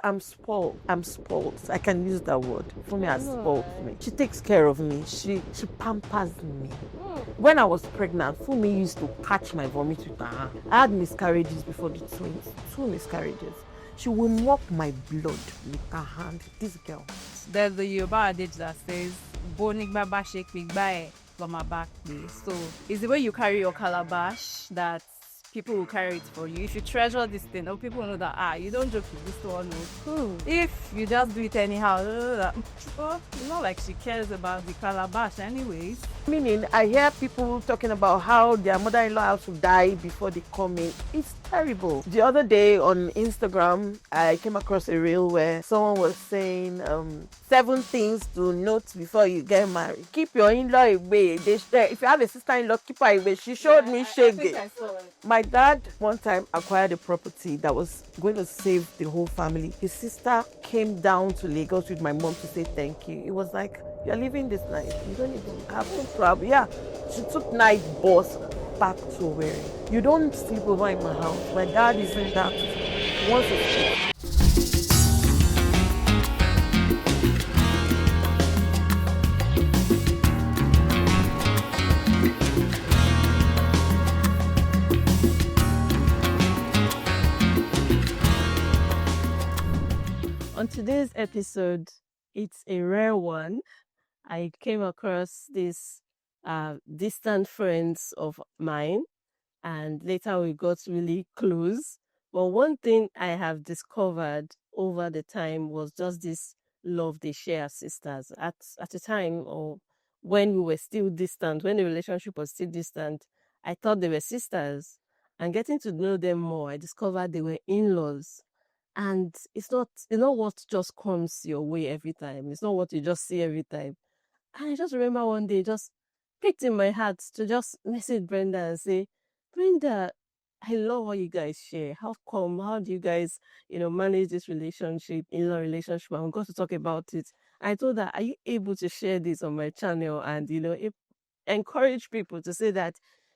I'm spoiled. I'm spoiled. I can use that word. Fumi has spoiled me. She takes care of me. She pampers me. When I was pregnant, Fumi used to catch my vomit with her hand. I had miscarriages before the twins. 2 miscarriages. She will mop my blood with her hand. This girl. There's the Yoruba adage that says, "Bonik baba shake me by from my back day." So it's the way you carry your calabash that people will carry it for you. If you treasure this thing, or people know that you don't joke with this one. If you just do it anyhow, it's not like she cares about the calabash anyways. Meaning, I hear people talking about how their mother-in-law has to die before they come in. It's terrible. The other day on Instagram, I came across a reel where someone was saying 7 things to note before you get married. Keep your in-law away. If you have a sister-in-law, keep her away. She showed me shaggy. My dad one time acquired a property that was going to save the whole family. His sister came down to Lagos with my mom to say thank you. It was like, you're living this life. You don't even have no problem. Yeah, she took night bus back to Owerri. You don't sleep over in my house. My dad is in that once a week. On today's episode, it's a rare one. I came across these distant friends of mine, and later we got really close. But one thing I have discovered over the time was just this love they share as sisters. At a time, or when we were still distant, when the relationship was still distant, I thought they were sisters. And getting to know them more, I discovered they were in-laws. And it's not what just comes your way every time. It's not what you just see every time. And I just remember one day, just picked in my heart to just message Brenda and say, Brenda, I love what you guys share. How come? How do you guys, manage this relationship, in-law relationship? I'm going to talk about it. I told her, are you able to share this on my channel and, encourage people to say that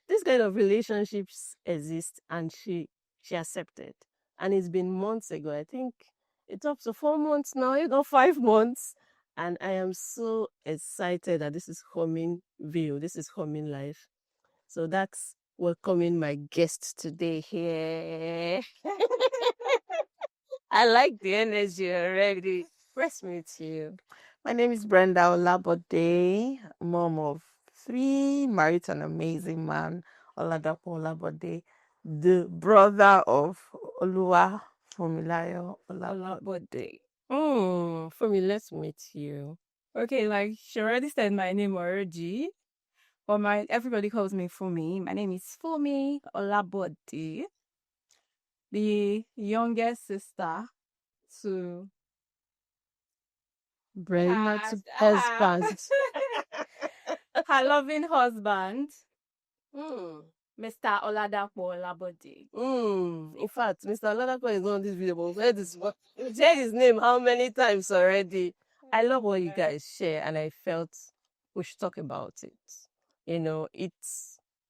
this kind of relationships exist, and she accepted. And it's been months ago. I think it's up to 4 months now, 5 months. And I am so excited that this is coming view. This is coming live. So that's welcoming my guest today here. I like the energy already. Press me to you. My name is Brenda Olabode, mom of 3, married to an amazing man, Oladapo Olabode, the brother of Oluwa Fumilayo Olabode. For me, let's meet you. Okay, like she already said my name already. But everybody calls me Fumi. My name is Fumi Olabode, the youngest sister to Brenda husband. her loving husband, Mr. Oladapo Olabode. In fact, Mr. Oladapo is not on this video, but we've heard his name how many times already? I love what you guys share, and I felt we should talk about it.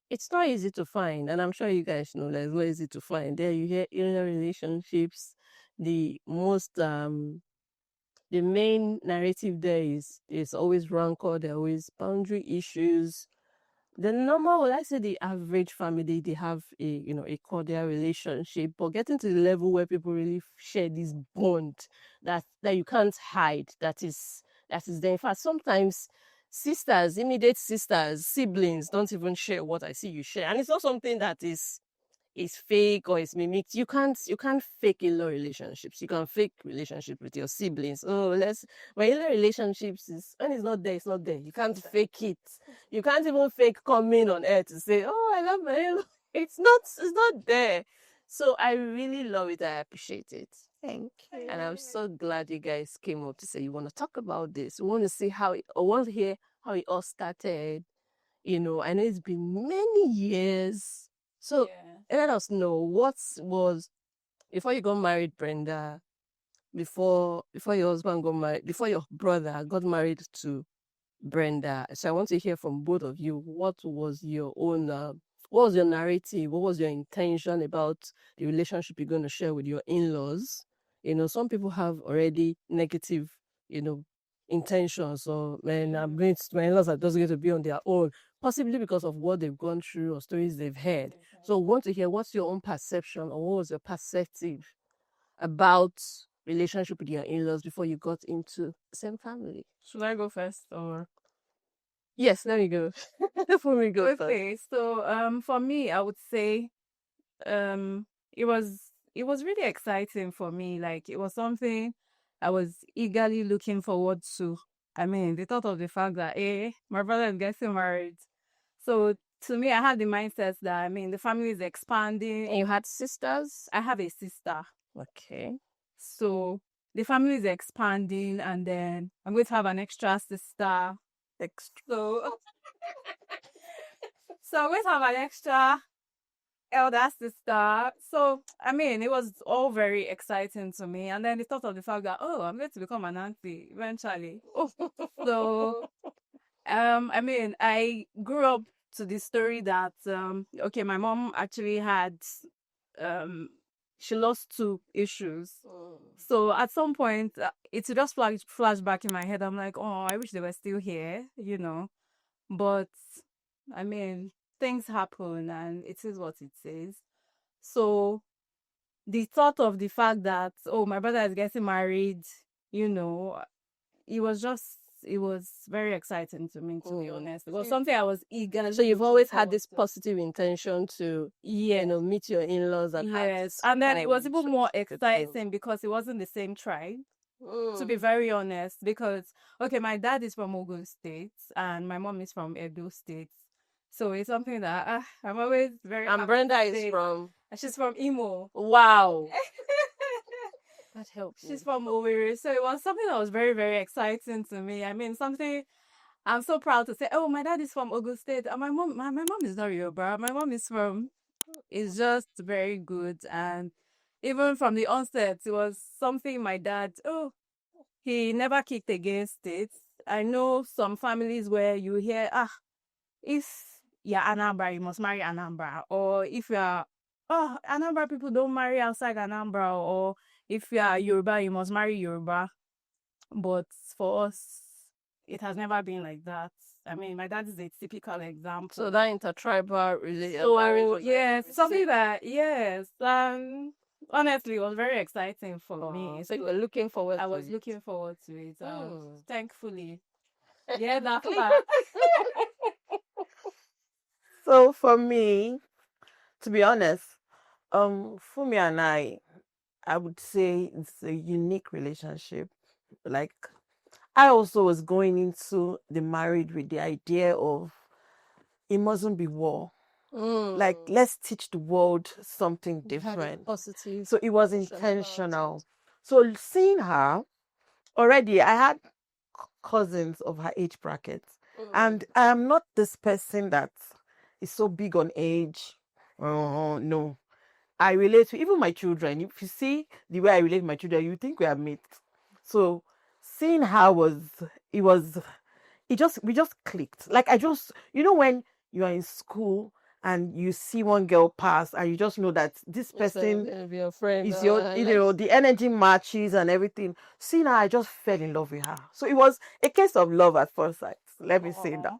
It's not easy to find, and I'm sure you guys know that it's not easy to find. There you hear inner relationships. The main narrative there is always rancor. There are always boundary issues. The normal, well, I say the average family, they have a cordial relationship, but getting to the level where people really share this bond that you can't hide, that is there. In fact, sometimes sisters, immediate sisters, siblings don't even share what I see you share, and it's not something that is fake or is mimicked. You can't fake in-law relationships. You can fake relationship with your siblings. But in-law relationships is when it's not there, it's not there. You can't fake it. You can't even fake coming on air to say, oh, I love my in-law. It's not there. So I really love it. I appreciate it. Thank you. And I'm so glad you guys came up to say you want to talk about this. You want to see want to hear how it all started. I know it's been many years. So let us know what was before you got married, Brenda, before your husband got married, before your brother got married to Brenda. So I want to hear from both of you. What was your own what was your narrative? What was your intention about the relationship you're going to share with your in-laws? some people have already negative, intentions, or man, my in-laws are just going to be on their own, possibly because of what they've gone through or stories they've heard. So I want to hear what's your own perception, or what was your perspective about relationship with your in-laws before you got into the same family. Should I go first or? Yes, let me go. Before we go first. Okay, so for me, I would say it was really exciting for me. Like, it was something I was eagerly looking forward to. I mean, the thought of the fact that my brother is getting married. So to me, I had the mindset that, I mean, the family is expanding. And you had sisters? I have a sister. Okay. So the family is expanding, and then I'm going to have an extra sister. So I'm going to have an extra elder sister. So I mean, it was all very exciting to me. And then the thought of the fact that, oh, I'm going to become an auntie eventually. So I mean, I grew up to the story that okay, my mom actually had she lost 2 issues. So at some point, it just flash back in my head. I'm like, oh, I wish they were still here, But I mean, things happen, and it is what it is. So the thought of the fact that, oh, my brother is getting married, it was very exciting to me, to be honest. It was something I was eager. So you've always had this positive intention to, meet your in-laws and yes, and then it was even more exciting because it wasn't the same tribe. To be very honest, because okay, my dad is from Ogun State and my mom is from Edo State, so it's something that I'm always very. And Brenda is from. She's from Imo. Wow. That helps. She's from Owerri, so it was something that was very, very exciting to me. I mean, something I'm so proud to say. Oh, my dad is from Ogun State, and my mom is not Yoruba. My mom is from. It's just very good, and even from the onset, it was something my dad. Oh, he never kicked against it. I know some families where you hear, if you're Anambra, you must marry Anambra, or if you're Anambra people don't marry outside Anambra, or if you are Yoruba, you must marry Yoruba. But for us, it has never been like that. I mean, my dad is a typical example. So that intertribal relationship. So yes, something that honestly, it was very exciting for me. So you were looking forward. I was looking forward to it. Thankfully, yeah, that So for me, to be honest, Fumi and I would say it's a unique relationship. Like, I also was going into the marriage with the idea of it mustn't be war. Like, let's teach the world something different. Positive. So it was intentional. So seeing her, already I had cousins of her age bracket. And I am not this person that is so big on age. Oh, no. I relate to even my children. If you see the way I relate to my children, you think we are mates. So seeing her we just clicked. Like, I just, when you are in school and you see one girl pass and you just know that this person be a friend, is the energy matches and everything. Seeing her, I just fell in love with her. So it was a case of love at first sight. Let me say that.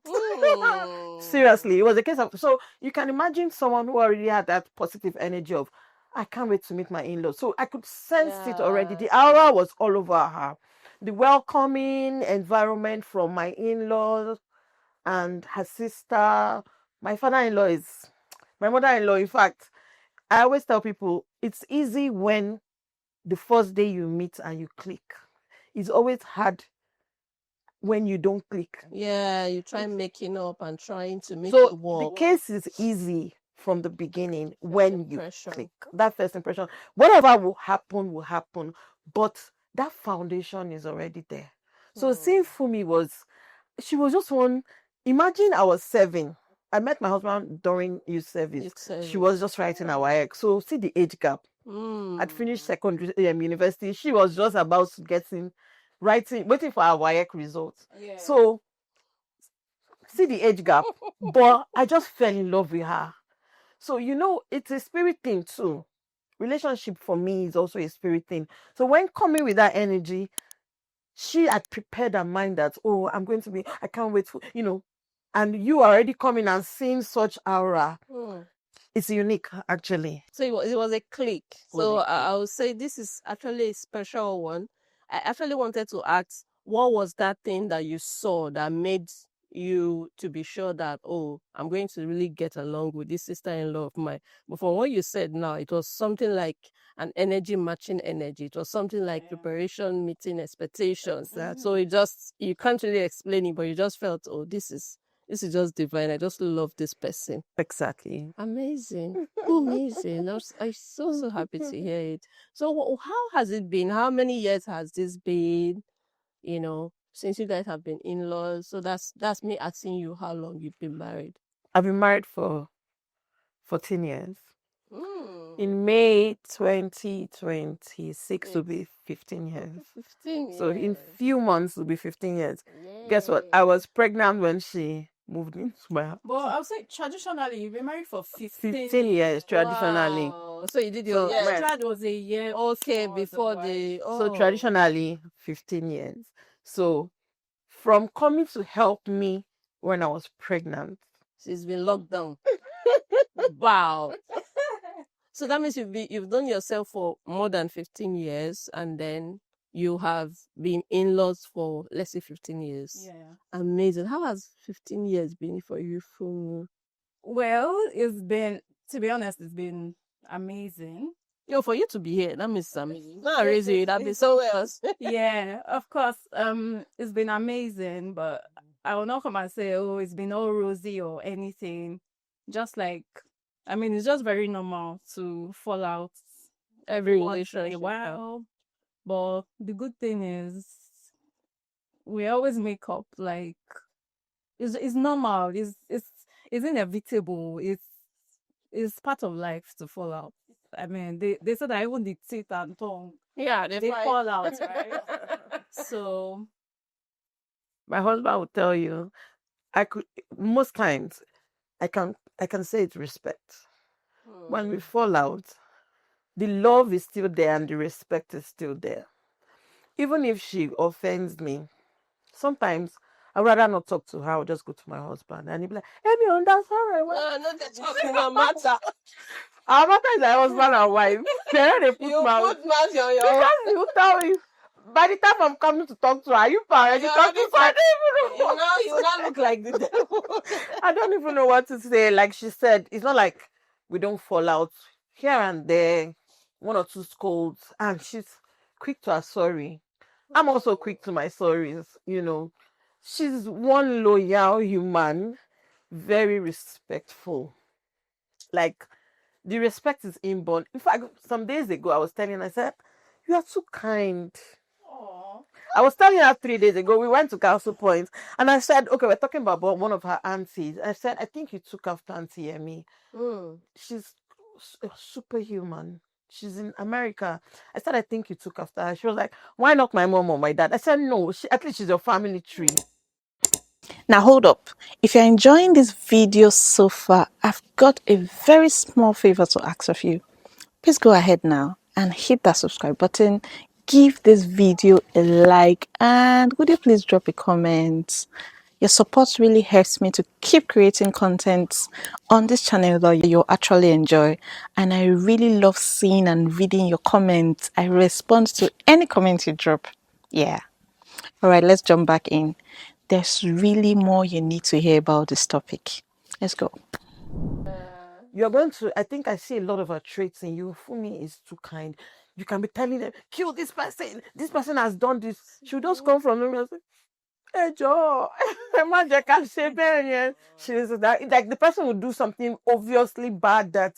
Seriously, it was a case of, so you can imagine someone who already had that positive energy of, I can't wait to meet my in-laws. So I could sense it already. The aura was all over her. The welcoming environment from my in-laws and her sister. My mother-in-law, in fact, I always tell people it's easy when the first day you meet and you click. It's always hard when you don't click. Yeah, you try making up and trying to make it work. The case is easy from the beginning when you click. That first impression. Whatever will happen. But that foundation is already there. So seeing Fumi she was just one. Imagine I was 7. I met my husband during youth service. She was just writing our ex. So see the age gap. I'd finished secondary university. She was just about waiting for our WAEC results. Yeah. So see the age gap. But I just fell in love with her. So it's a spirit thing too. relationship for me is also a spirit thing. So when coming with that energy, she had prepared her mind that, oh, I'm going to be, I can't wait for, and you already coming and seeing such aura. It's unique, actually. So it was a click. Was So a click. I would say this is actually a special one. I actually wanted to ask, what was that thing that you saw that made you to be sure that, oh, I'm going to really get along with this sister-in-law of mine? But from what you said now, it was something like an energy matching energy. It was something like preparation meeting expectations. So you can't really explain it, but you just felt, oh, this is just divine. I just love this person. Exactly. Amazing. Amazing. I'm so happy to hear it. So how has it been? How many years has this been, since you guys have been in-laws? So that's me asking you how long you've been married. I've been married for 14 years. Mm. In May 2026 will be 15 years. 15 years. So in few months will be 15 years. Yay. Guess what? I was pregnant when she moved into my house. But I would say traditionally you've been married for 15 years traditionally. Wow. So you did So, your well, Trad was a year okay before the the So traditionally 15 years. So from coming to help me when I was pregnant. she's been locked down. Wow. So that means you've done yourself for more than 15 years, and then you have been in-laws for, let's say, 15 years. Yeah. Amazing. How has 15 years been for you, Fumu? Well, it's been, to be honest, it's been amazing. For you to be here, that means amazing. Not crazy, that'd be somewhere else. Yeah, of course. It's been amazing, but I will not come and say, oh, it's been all rosy or anything. Just like, it's just very normal to fall out Every once in a relationship. while. But the good thing is, we always make up. Like, it's normal. It's inevitable. It's part of life to fall out. They said that even the teeth and tongue, Yeah, they fall out, right? So My husband will tell you, most times I can say it's respect. When we fall out, the love is still there and the respect is still there. Even if she offends me, sometimes I'd rather not talk to her. I'll just go to my husband and he'll be like, hey, me that's all right. No, that's talking no matter. Our matter is like husband and wife. They put You mouth. put mouth on your Because you tell me, by the time I'm coming to talk to her, you already talking to her. You not look like the devil. I don't even know what to say. Like she said, it's not like we don't fall out here and there, one or two scolds, and she's quick to her sorry. I'm also quick to my sorries, She's one loyal human, very respectful. Like, the respect is inborn. In fact, some days ago, I was telling her, I said, you are too kind. Aww. I was telling her 3 days ago, we went to Castle Point, and I said, okay, we're talking about one of her aunties. I said, I think you took after Auntie Emmy. She's superhuman. She's in America. I said, I think you took after her. She was like, why not my mom or my dad? I said, no, at least she's your family tree. Now hold up. If you're enjoying this video so far, I've got a very small favor to ask of you. Please go ahead now and hit that subscribe button. Give this video a like, and would you please drop a comment? Your support really helps me to keep creating content on this channel that you'll actually enjoy. And I really love seeing and reading your comments. I respond to any comment you drop. Yeah. All right, let's jump back in. There's really more you need to hear about this topic. Let's go. You're going to, I think I see a lot of her traits in you. Fumi is too kind. You can be telling them, kill this person. This person has done this. She'll just come from them and say, hey, Joe, she's like the person will do something obviously bad that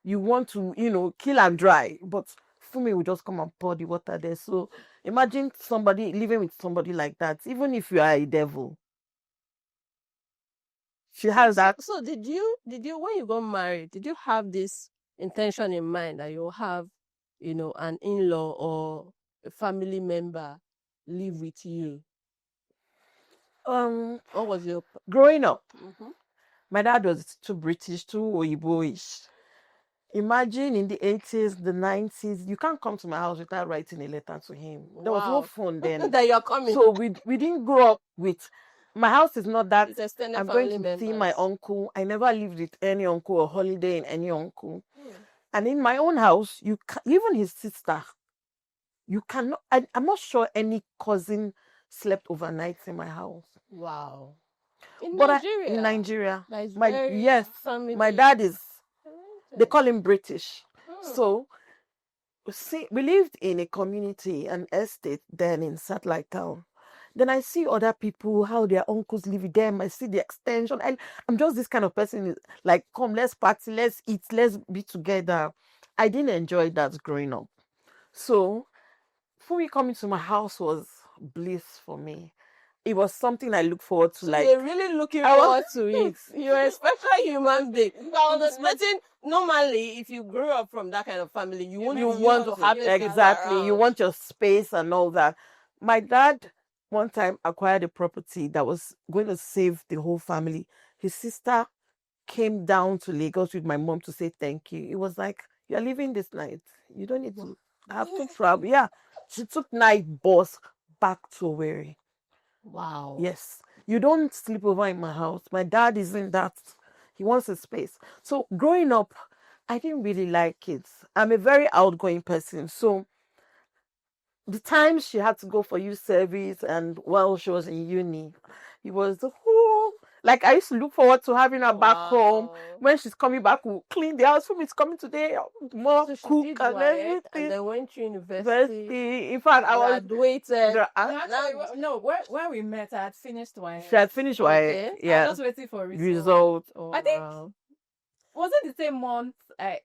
you want to, kill and dry. But Fumi will just come and pour the water there. So imagine somebody living with somebody like that, even if you are a devil. She has that. So did you when you got married, did you have this intention in mind that you'll have, an in-law or a family member live with you? What was your growing up? My dad was too British, too Oyibo-ish. Imagine in the 80s, the 90s, you can't come to my house without writing a letter to him. There was no Wow. phone then. That you're coming. So we didn't grow up with, my house is not that, It's extended I'm going family to see my members. uncle. I never lived with any uncle or holiday in any uncle. Hmm. And in my own house, even his sister, you cannot, I'm not sure any cousin slept overnight in my house. Wow. In But Nigeria. in Nigeria, That is my very yes, family. my dad is, they call him British. Hmm. So see, we lived in a community, an estate then in Satellite Town. Then I see other people, how their uncles live with them. I see the extension. I'm just this kind of person, like, come, let's party, let's eat, let's be together. I didn't enjoy that growing up. So for me, coming to my house was bliss for me. It was something I look forward to. So Like, you're really looking I was- forward to it. You're a special human being. I was expecting, normally, if you grew up from that kind of family, you wouldn't you want want to have people exactly, you around. want your space and all that. My dad one time acquired a property that was going to save the whole family. His sister came down to Lagos with my mom to say thank you. It was like, you're leaving this night, you don't need to have to travel. Yeah, she took night bus back to Owerri. Wow. Yes, you don't sleep over in my house. My dad isn't that. He wants a space. So growing up, I didn't really like kids. I'm a very outgoing person. So the time she had to go for youth service and while she was in uni, it was like I used to look forward to having her back home. When she's coming back, we'll clean the house. When it's coming today, more So she cook did and WAEC everything. and then went to university. In fact, I was Graduated. No, where we met, I had finished one. she had finished Okay. WAEC. Yeah, I was just waiting for result. Oh, I think- wow. Was it the same month? I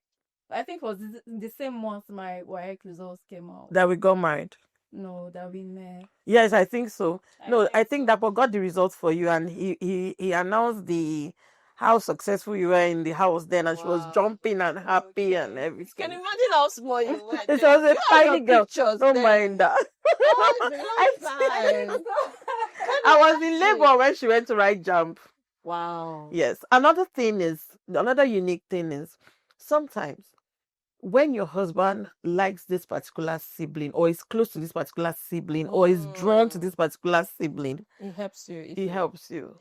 think it was the same month my WAEC results came out. That we got married. No, that we met. Yes, I think so. I think so. Dapo got the results for you, and he announced how successful you were in the house then, and she was Wow. jumping and happy and Can you everything. imagine how small you were? It was a You have tiny your girl. pictures Don't there. mind that. Oh, it's a long time. I was in labor when she went to write jump. Wow. Yes. Another unique thing is sometimes when your husband likes this particular sibling or is close to this particular sibling or is drawn to this particular sibling, It helps you. he helps you.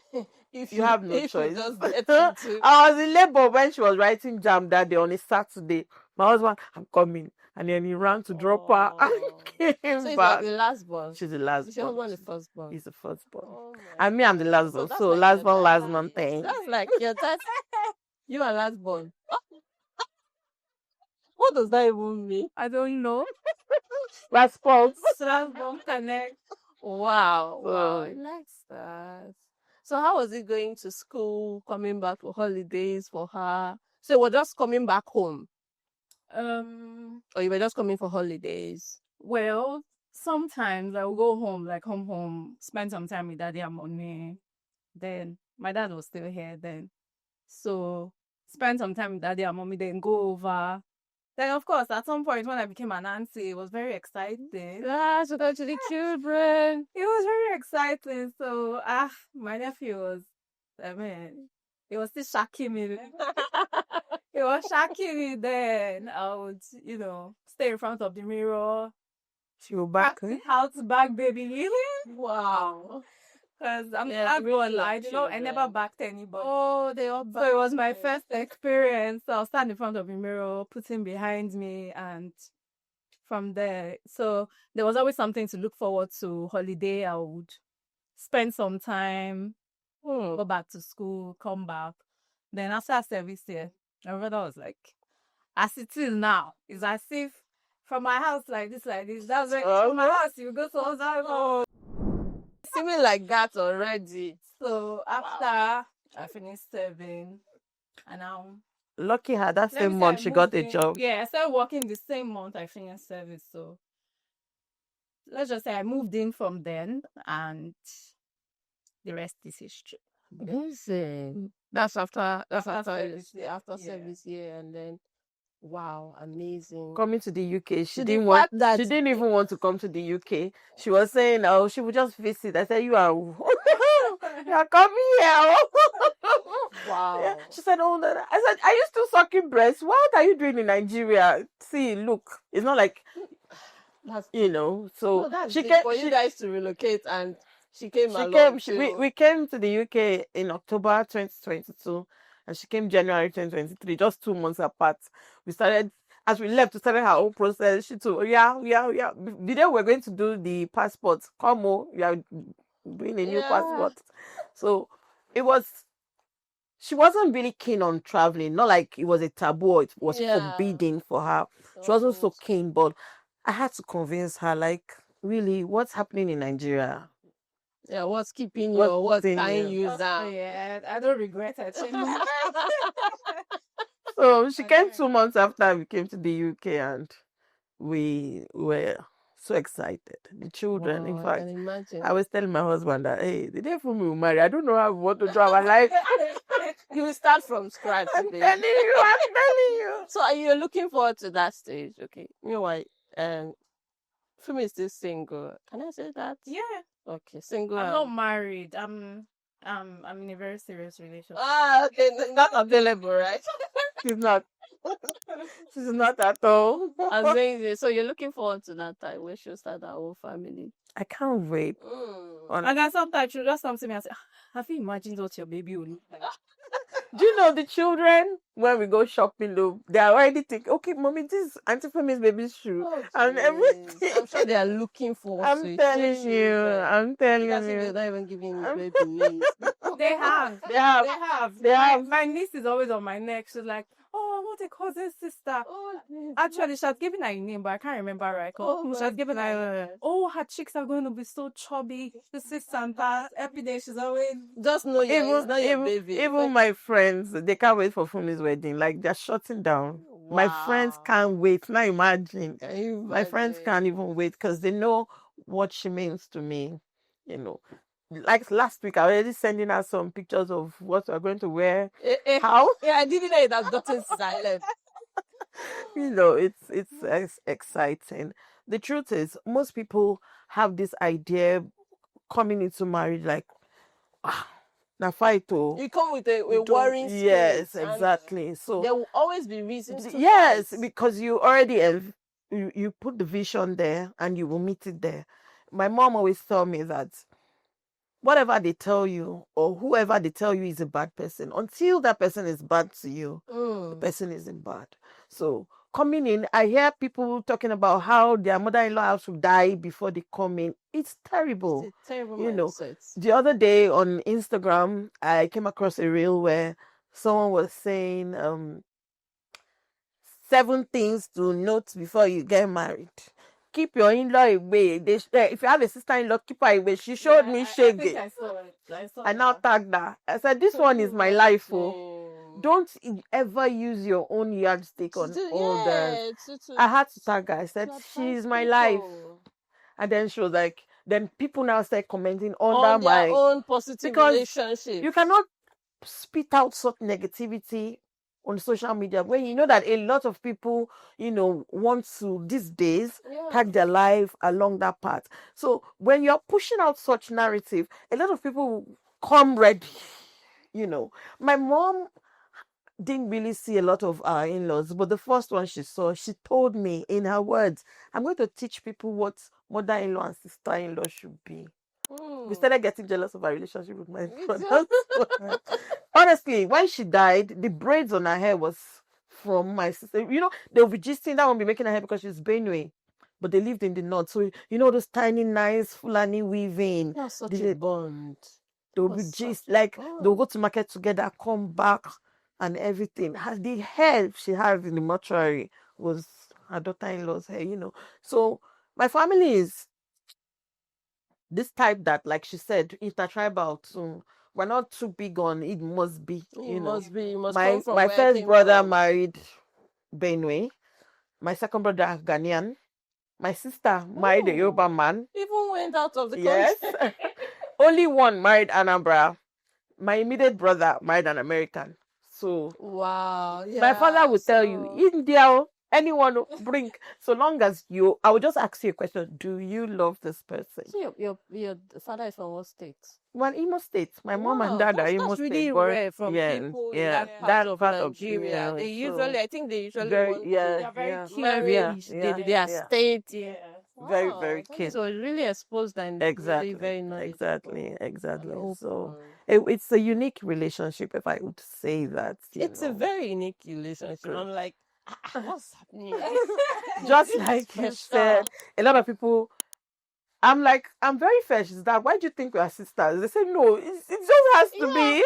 If You have no if choice. You just get into I was in labor when she was writing jam that day on a Saturday. My husband, I'm coming. And then he ran to drop her and came So it's back. like the last born. She's the last Is your born. husband the first born? He's the first born. Oh my And me, I'm the last born. that's So like last your born, dad. last born thing. That's like your dad. You are last born. What does that even mean? I don't know. Response. Strasbourg Connect. Wow. Wow. I So- like that. So how was it going to school, coming back for holidays for her? So we're just coming back home. Or you were just coming for holidays? Well, sometimes I will go home, like home, spend some time with daddy and mommy. Then my dad was still here then. So spend some time with daddy and mommy, then go over. Then of course, at some point when I became an auntie, it was very exciting. Yeah, to go to the children. It was very exciting. So my nephew was, he was still shocking me. He was shocking me then. I would, stay in front of the mirror, She will back. practice how to back baby healing. Wow. Because everyone I loves I never children. backed anybody. Oh, they all So it was my first experience. So I'll stand in front of the mirror, put him behind me, and from there, so there was always something to look forward to. Holiday, I would spend some time, go back to school, come back. Then after service year, my brother was like, as it is now, it's as if from my house like this. That's like from my house you go to Ozago. seeming like that already. So after I finished serving, and now Lucky her, that let me same say month I she got moved a in. job. Yeah, I started working the same month I finished service. So let's just say I moved in from then, and the rest is history. Amazing. That's after service year. after Yeah. service year, and then wow, amazing. Coming to the UK, she To the didn't want. fact that- She didn't even want to come to the UK. She was saying, "Oh, she would just visit." I said, "You are, you are coming here." Wow. Yeah. She said, oh, no. I said, are you still sucking breast? What are you doing in Nigeria? See, look, it's not like, so that's she deep came, for you guys to relocate, and she came she along came, we came to the UK in October 2022, and she came January 2023, just 2 months apart. We started, as we left, we started her own process. She told, yeah. The day we're going to do the passport, come on, we are doing a new passport. So it was, she wasn't really keen on traveling, not like it was a taboo or it was forbidden for her. She wasn't so keen, but I had to convince her, like, really, what's happening in Nigeria? Yeah, what's keeping you? Or what's tying you down? Yeah, I don't regret it. So she came 2 months after we came to the UK, and we were so excited. The children, in I fact, can imagine. I was telling my husband that, hey, the day for me will marry, I don't know how we want to do our life. You will start from scratch. I'm telling you. So are you looking forward to that stage? Okay. Meanwhile, Fumi is still single. Can I say that? Yeah. Okay, single. I'm not married. I'm in a very serious relationship. Okay, not available, right? She's not. She's not at all. Amazing. So you're looking forward to that time when she'll start our whole family. I can't wait. And then sometimes she'll just come to me and say, have you imagined what your baby will look like? Do you know the children, when we go shopping, though, they are already thinking, okay, mommy, this is Auntie Femi's baby shoe. And everything. I'm sure they are looking forward to it. I'm telling you. They're not even giving you baby names. They have. My niece is always on my neck. She's like, oh, I want a cousin sister. Actually, she has given her a name, but I can't remember right. She has given her, her cheeks are going to be so chubby. This and that. Every day she's always... Just know it's not your baby. Even my friends, they can't wait for Fumi's wedding. Like, they're shutting down. Wow. My friends can't wait. Now imagine. My friends can't even wait because they know what she means to me. Like last week, I already sending her some pictures of what we're going to wear. How? Yeah, I didn't know it has gotten silent. It's exciting. The truth is, most people have this idea coming into marriage like, now fight to. You come with a worrying spirit. Yes, exactly. So there will always be reasons to yes, fight. because you already have, you put the vision there and you will meet it there. My mom always told me that whatever they tell you or whoever they tell you is a bad person, until that person is bad to you, the person isn't bad. So coming in, I hear people talking about how their mother-in-law has to die before they come in. It's terrible. It's a terrible mindset. The other day on Instagram, I came across a reel where someone was saying 7 things to note before you get married. Keep your in-law away. If you have a sister-in-law, keep her away. She showed me shaggy. I now tagged her. I said, this one is my life. Don't ever use your own yardstick on others. I had to tag her. I said, she's my life. And then she was like, then people now start commenting on their own positive relationship. You cannot spit out such negativity on social media when you know that a lot of people, want to these days tag their life along that path. So when you're pushing out such narrative, a lot of people will come ready. My mom didn't really see a lot of our in-laws, but the first one she saw, she told me in her words, I'm going to teach people what mother-in-law and sister-in-law should be. We started getting jealous of our relationship with my brother. Honestly, when she died, the braids on her hair was from my sister. They'll be gisting, that won't be making her hair because she's Benue. But they lived in the north. So, those tiny, nice Fulani weaving. That's such a bond. They'll be gist, like, they'll go to market together, come back, and everything. The hair she has in the mortuary was her daughter-in-law's hair, So, my family is this type that, like she said, intertribal too. We're not too big on it must be. It must be. My first brother married Benue. My second brother Ghanaian. My sister married a Yoruba man. Even went out of the country. Yes. Only one married Anambra. My immediate brother married an American. So wow. Yeah, my father would tell you, India, anyone bring, so long as you, I would just ask you a question: do you love this person? So your father is from what state? Well, Imo State. My mom and Wow, dad are that's Imo really State, but rare from people in that part of Nigeria. They usually, I think they usually very, want yeah, to very yeah, marry yeah, yeah, their yeah. state. Yeah. Very, Wow, very that keen. means it was really exposed and really Exactly, very knowledgeable. exactly, exactly. and So open. it's a unique relationship, if I would say that. It's a know. very unique relationship. Good. I'm like, what's happening? Just like you said, a lot of people. I'm like, I'm very fresh. Is that why do you think we are sisters? They say no. It just has to be.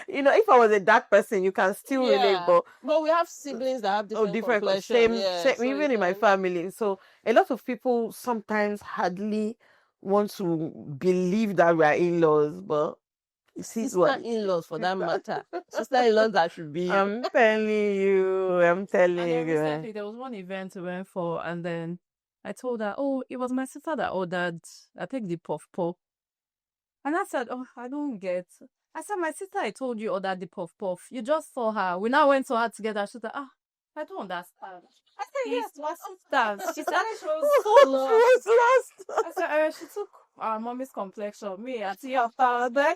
If I was a dark person, you can still relate, but we have siblings that have different different complexion. same, Yeah, same so you even in my can- family. So a lot of people sometimes hardly want to believe that we are in-laws, but you see what sister-in-laws for that matter. Sister-in-laws that should be. I'm telling you. I'm telling And then you. recently there was one event we went for, and then I told her, "Oh, it was my sister that ordered, I think, the puff puff." And I said, "Oh, I don't get." I said, "My sister, I told you ordered the puff puff. You just saw her. We now went to her together." She said, "Ah, I don't understand." I said, "Yes, my sister." She said she was so lost. I said, "She took our mommy's complexion. Me, I see her father."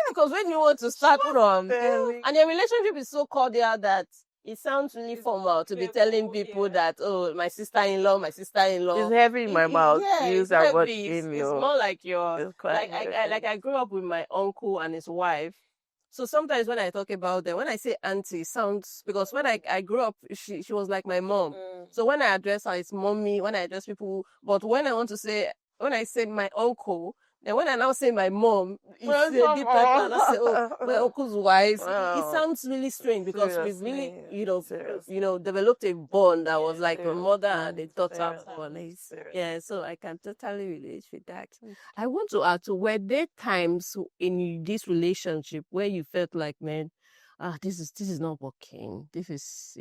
Because when you want to start from, and your relationship is so cordial that it sounds really formal to be telling people that, oh, my sister-in-law. It's heavy in my mouth. Yeah, Use it's that word heavy. in It's your. more like your, It's quite like I grew up with my uncle and his wife. So sometimes when I talk about them, when I say auntie, it sounds, because when I grew up, she was like my mom. So when I address her, it's mommy. When I address people, but when I say my uncle, then when I now say my mom, it's a bit better. And I say, oh, my uncle's wife. It sounds really strange because we've really, developed a bond that was like a mother and a daughter bond. Yeah, so I can totally relate with that. I want to ask, were there times in this relationship where you felt like, man, this is not working. This is,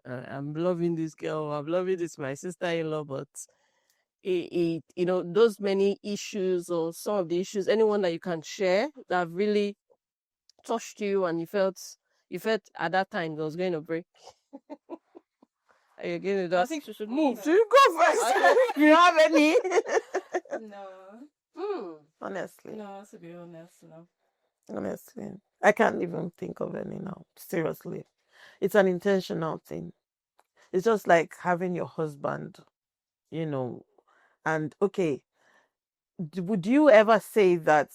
I'm loving this girl. I'm loving this my sister-in-law, but those many issues or some of the issues, anyone that you can share that really touched you and you felt at that time it was going to break. Are you going to I just think she should Move. move. Do you go first? You have any? No. Honestly. No, to be honest, no. Honestly. I can't even think of any now. Seriously. It's an intentional thing. It's just like having your husband, and okay, would you ever say that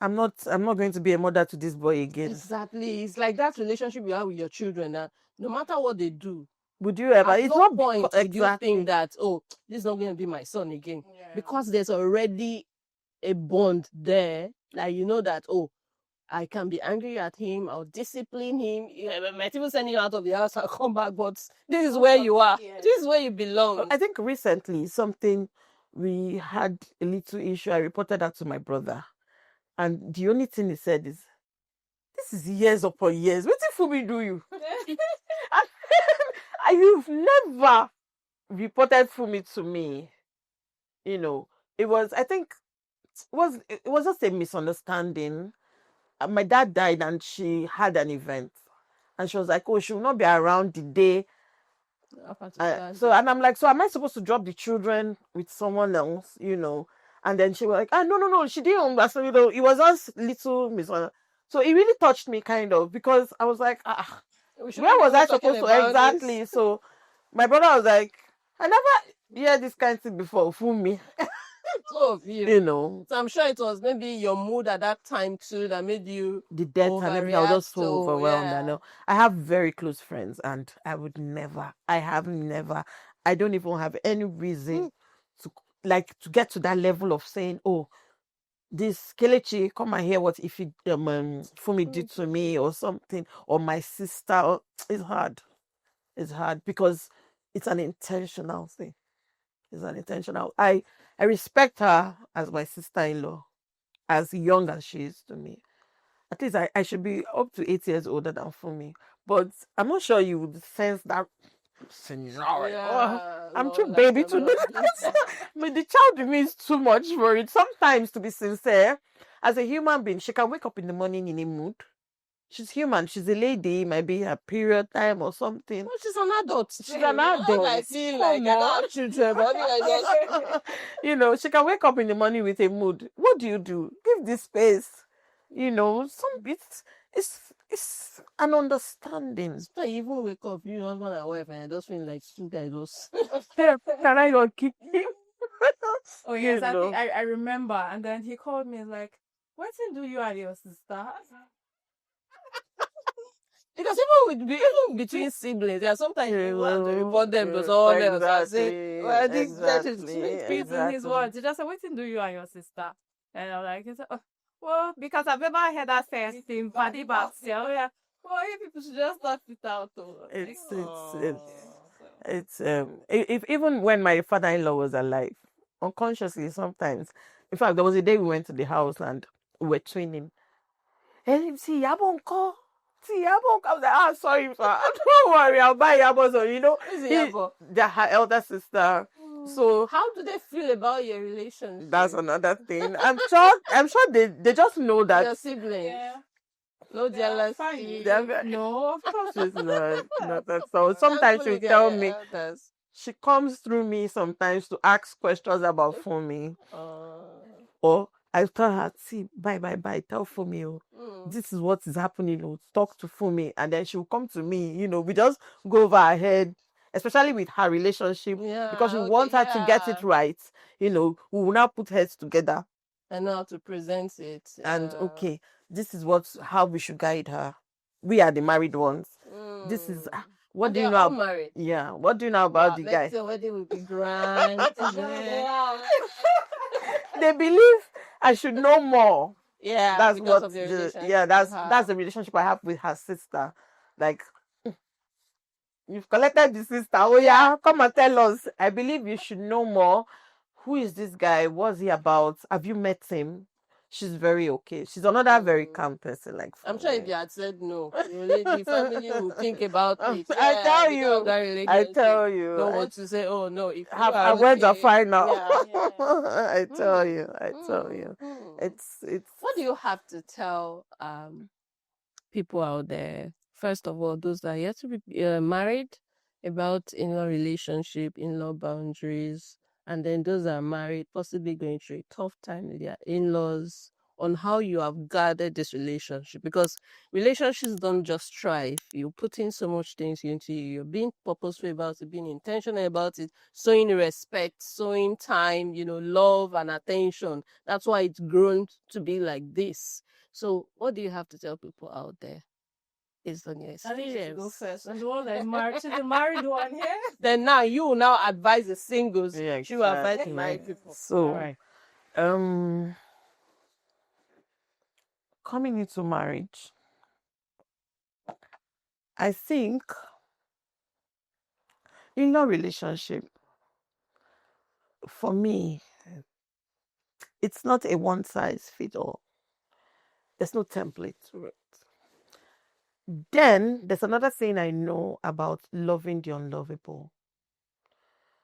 I'm not going to be a mother to this boy again? Exactly. It's like that relationship you have with your children. No matter what they do, would you ever? at It's no not point would you exactly. think that, oh, this is not going to be my son again. Yeah. Because there's already a bond there that you know that, oh, I can be angry at him, I'll discipline him. I might even send you out of the house and come back, but this is where you are. Yeah. This is where you belong. I think recently something we had a little issue. I reported that to my brother, and the only thing he said is, "This is years upon years. What if we do you? And you've never reported Fumi to me." It was. I think it was just a misunderstanding. My dad died, and she had an event, and she was like, "Oh, she will not be around the day." And I'm like, "So am I supposed to drop the children with someone else?" And then she was like, no, she didn't understand. It was just little misunderstanding. So it really touched me, kind of, because I was like, where was I supposed to exactly? This? So my brother was like, "I never heard this kind of thing before, fool me." Two of you. So I'm sure it was maybe your mood at that time too that made you the death and everything, I was just so overreact. overwhelmed. Yeah. I know. I have very close friends, and I have never, I don't even have any reason to get to that level of saying, "Oh, this Kelechi, come and hear what if Fumi did to me," or something, or my sister. It's hard. It's hard because it's an intentional thing. It's an intentional. I respect her as my sister-in-law, as young as she is to me. At least I should be up to 8 years older than Fumi. But I'm not sure you would sense that seniority. I'm too baby to do that. The child in me is too much for it. Sometimes, to be sincere, as a human being, she can wake up in the morning in a mood. She's human. She's a lady. Maybe her period time or something. Well, she's an adult. She's an adult. I feel like I don't have children, but You know, she can wake up in the morning with a mood. What do? Give this space. You know, it's an understanding. I even wake up, you husband and wife, and I just feel like two guys just. Can I not kick him? Oh yes, You I know. think I remember. And then he called me like, "What do you and your sister?" Because even between siblings, there are sometimes you want to report them to someone else and say, well, this that is He's in his words. He just said, "What do you and your sister?" And I'm like, he said, "Oh, well, because I've never heard that first thing, body baths. Yeah, well, you people should just start it out. It's if even when my father-in-law was alive, unconsciously sometimes. In fact, there was a day we went to the house and we were twinning. And see, Yabon call. See, Yabon comes. Ah, sorry, sir. Don't worry, I'll buy Yabon. So they're her elder sister. So how do they feel about your relationship? that's another thing. I'm sure they just know that your siblings. Yeah. No jealousy. No, of course she's not that. So sometimes she tell me she comes through me sometimes to ask questions about Fumi. Or I tell her, see, bye, tell Fumi, this is what is happening, talk to Fumi. And then she'll come to me, we just go over her head, especially with her relationship, because we want her to get it right. We will now put heads together. And how to present it. And okay, this is how we should guide her. We are the married ones. This is what do you know? Married. Yeah, what do you know about the guy? The wedding will be grand. They believe I should know more. Yeah, that's because what of your relationship. That's the relationship I have with her sister. Like, you've collected the sister. Oh yeah, come and tell us. I believe you should know more. Who is this guy? What's he about? Have you met him? She's very okay. She's another very calm person. Like, I'm sure if you had said no, the family will think about it. I tell you. Don't want to say, oh no. If her words are fine now. I tell you. It's. What do you have to tell people out there? First of all, those that are yet to be married, about in-law relationship, in-law boundaries, and then those that are married, possibly going through a tough time with their in-laws, on how you have guarded this relationship. Because relationships don't just thrive. You put in so much things into you. You're being purposeful about it, being intentional about it, showing respect, showing time, love and attention. That's why it's grown to be like this. So what do you have to tell people out there? Is on your experience. Go first. And the one that married to the married one here. Then now you will now advise the singles. Yeah, You advise the married people. So, coming into marriage, I think in-law relationship, for me, it's not a one-size-fits-all. There's no template to it. Then there's another thing I know about loving the unlovable.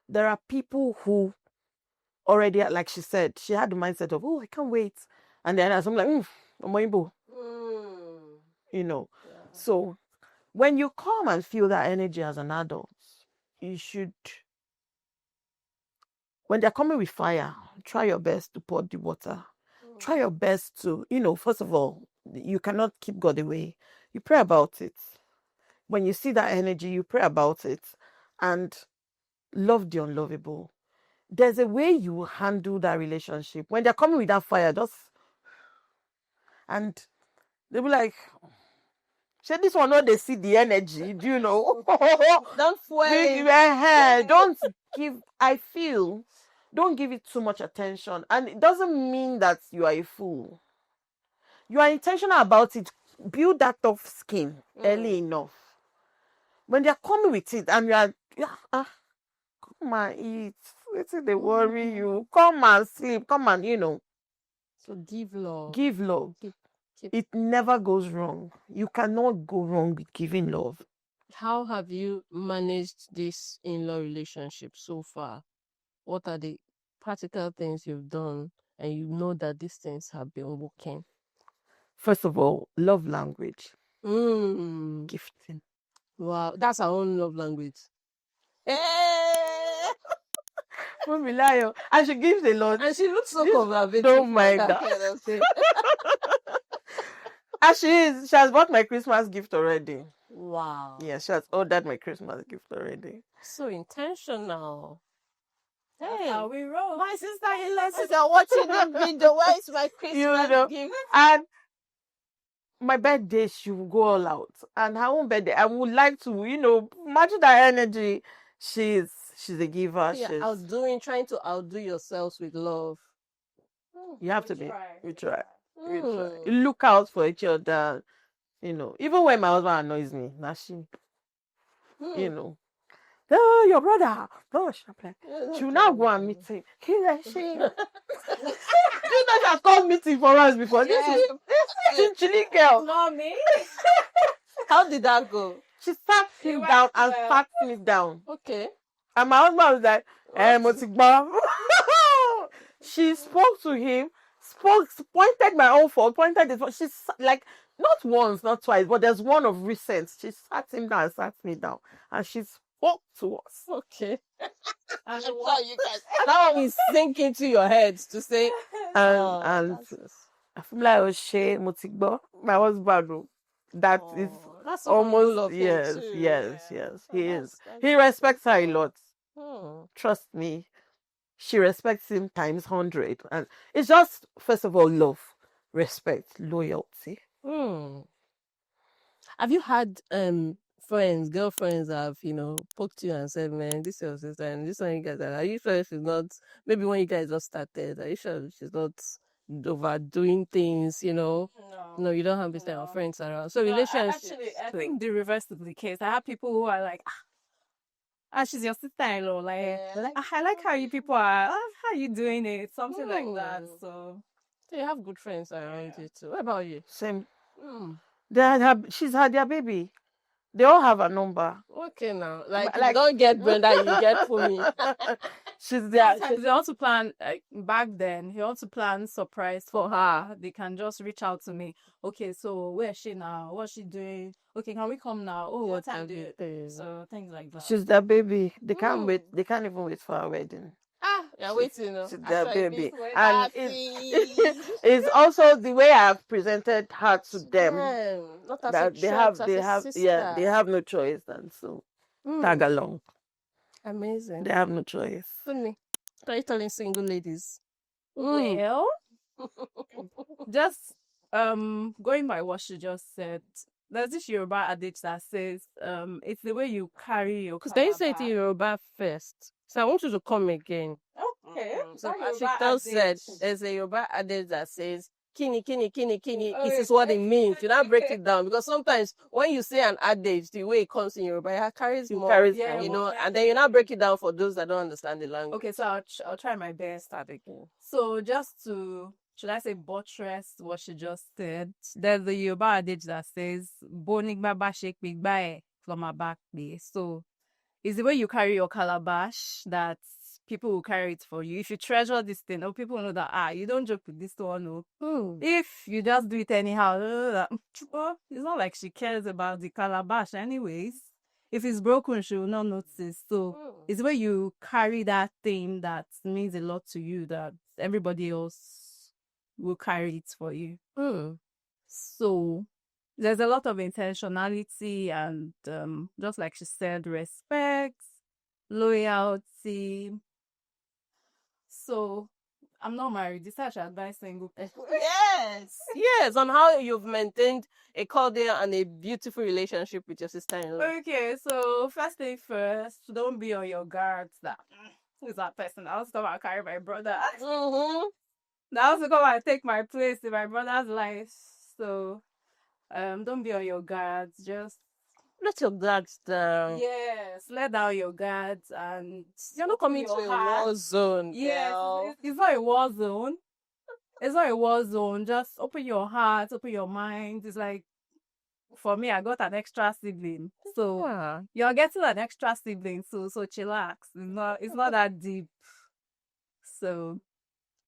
There are people who already, like she said, she had the mindset of, oh, I can't wait. And then I'm like, So when you come and feel that energy as an adult, you should, when they're coming with fire, try your best to pour the water. Try your best to, first of all, you cannot keep God away. You pray about it. When you see that energy, you pray about it and love the unlovable. There's a way you handle that relationship. When they're coming with that fire, and they'll be like, say this one, not they see the energy, do you know? Don't don't give it too much attention. And it doesn't mean that you are a fool. You are intentional about it. Build that tough skin early enough. When they're coming with it and you are, come and eat. Let's say they worry you. Come and sleep. Come and, So give love. Give love. It never goes wrong. You cannot go wrong with giving love. How have you managed this in-law relationship so far? What are the practical things you've done and you know that these things have been working? First of all, love language. Gifting. Wow, that's our own love language. Eh! Fumilayo. And she gives a lot. And she looks so This- conservative. don't for mind that that. kind of thing. And she has bought my Christmas gift already. Wow. Yeah, she has ordered my Christmas gift already. So intentional. That's Hey, how we roll. my sister-in-law are watching the video. Where is my Christmas gift? And my birthday, she will go all out. And her own birthday, I would like to, imagine that energy. She's a giver. Yeah, She's trying to outdo yourselves with love. You have to We be. try. We try. We try. Mm. You look out for each other. Even when my husband annoys me, Nashi, oh, your brother. Gosh, she will now go and meet him. Do you know she has called meeting for us before? Yes. This chilly girl. Mommy. How did that go? She sat him went down and well. sat me down. Okay. And my husband was like, mo ti gbọ́. She spoke to him, pointed my own fault, pointed his fault. She's like, not once, not twice, but there's one of recent. She sat him down and sat me down. And she spoke to us. Okay. And So you guys, that one is sink into your heads to say, And I feel like I was shame, mo ti gbọ́. My husband, that is that's almost, of him yes, too. yes. Oh, He that's- is. that's He respects her a good. lot. Hmm. Trust me. She respects him times 100. And it's just, first of all, love, respect, loyalty. Hmm. Have you had girlfriends have, poked you and said, man, this is your sister and this one you guys are you sure she's not, maybe when you guys just started, are you sure she's not overdoing things, No, you don't have this type of friends around. So relationships. Actually, I think the reverse is the case. I have people who are like, she's your sister-in-law. Like, I like how you people are. How you doing it? Something like that. So you have good friends around you too. What about you? Same. She's had their baby. They all have a number. Okay, now, like you don't get Brenda, you get for me. She's there. sometimes they want to plan. Back then, he wants to plan surprise for her. They can just reach out to me. Okay, so where is she now? What's she doing? Okay, can we come now? Oh, what time do you? So things like that. She's their baby. They can't wait. They can't even wait for our wedding. You're waiting. She's their baby. And it's also the way I've presented her to them. Not as That a they have no choice, and so tag along. Amazing. They have no choice. Funny. Are you telling single ladies? Well, just going by what she just said, there's this Yoruba adage that says it's the way you carry your Because they say it in Yoruba first. So I want you to come again. Okay. So Ashiktel said there's a Yoruba adage that says kini. This is what it means. You don't break it down because sometimes when you say an adage, the way it comes in Yoruba, it carries more. And then you now break it down for those that don't understand the language. Okay, so I'll try my best at it. So just to, should I say, buttress what she just said, there's the Yoruba adage that says "Bonigba ba shake big bae from my back day." So it's the way you carry your calabash that people will carry it for you. If you treasure this thing, people know that you don't joke with this one. If you just do it anyhow, it's not like she cares about the calabash anyways. If it's broken, she will not notice. So it's where you carry that thing that means a lot to you that everybody else will carry it for you. So there's a lot of intentionality and just like she said, respect, loyalty. So I'm not married. This I should advise single people. Yes, on how you've maintained a cordial and a beautiful relationship with your sister-in-law. Okay, so first thing first, don't be on your guards that who's that person? I'll come and carry my brother. Now to come and take my place in my brother's life. So don't be on your guards. Just let your guards down. Yes, let down your guards and you're not coming to a war zone. Yes, it's not a war zone. It's not a war zone. Just open your heart, open your mind. It's like for me, I got an extra sibling. So you're getting an extra sibling, so chillax. It's not that deep. So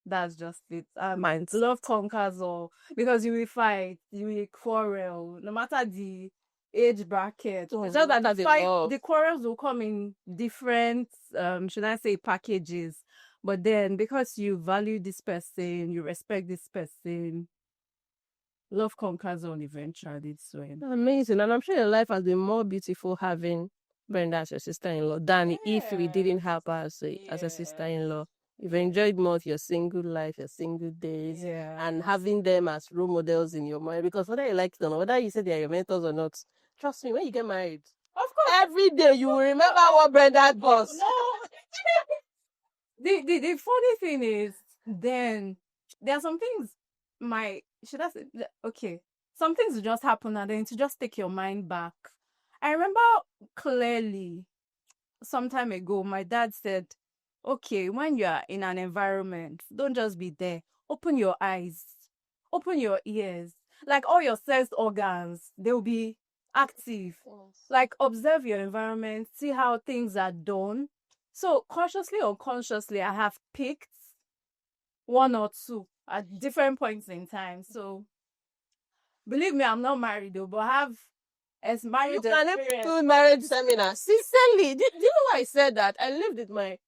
That's just it. Mine. Love conquers all, because you will fight, you will quarrel, no matter the age bracket. So it's just that that's The quarrels will come in different, should I say, packages. But then, because you value this person, you respect this person, love conquers all eventually. So amazing. And I'm sure your life has been more beautiful having Brenda as your sister-in-law than if we didn't have her as a sister-in-law. You've enjoyed more of your single life, your single days, and having them as role models in your mind. Because whether you like them or whether you say they are your mentors or not, trust me, when you get married, of course, every day you will remember what Brenda does. The funny thing is, then there are some things some things will just happen and then to just take your mind back. I remember clearly some time ago, my dad said, okay, when you are in an environment, don't just be there. Open your eyes, open your ears, like all your sense organs, they'll be active. Like observe your environment, see how things are done. So consciously or unconsciously, I have picked one or two at different points in time. So believe me, I'm not married though, but I have as married. You can do marriage seminar. Sincerely, do you know why I said that? I lived with my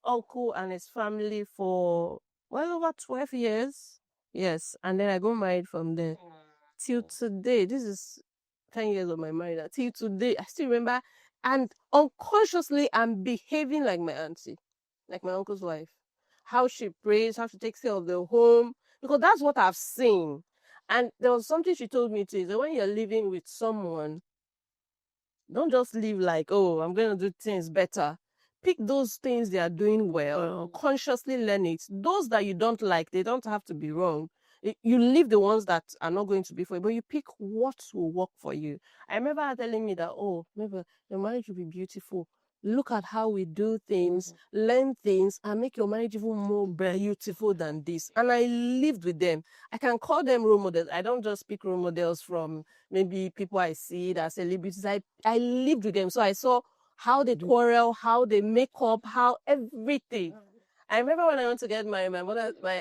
uncle and his family for well over 12 years. Yes, and then I got married from there till today. This is 10 years of my marriage. Till today, I still remember, and unconsciously, I'm behaving like my auntie, like my uncle's wife. How she prays, how she takes care of the home, because that's what I've seen. And there was something she told me too, that when you're living with someone, don't just live like, oh, I'm going to do things better. Pick those things they are doing well, consciously learn it. Those that you don't like, they don't have to be wrong. You leave the ones that are not going to be for you, but you pick what will work for you. I remember her telling me that, oh, maybe your marriage will be beautiful. Look at how we do things, learn things, and make your marriage even more beautiful than this. And I lived with them. I can call them role models. I don't just pick role models from maybe people I see that are celebrities. I lived with them. So I saw how they quarrel, how they make up, how everything. I remember when I went to get married, my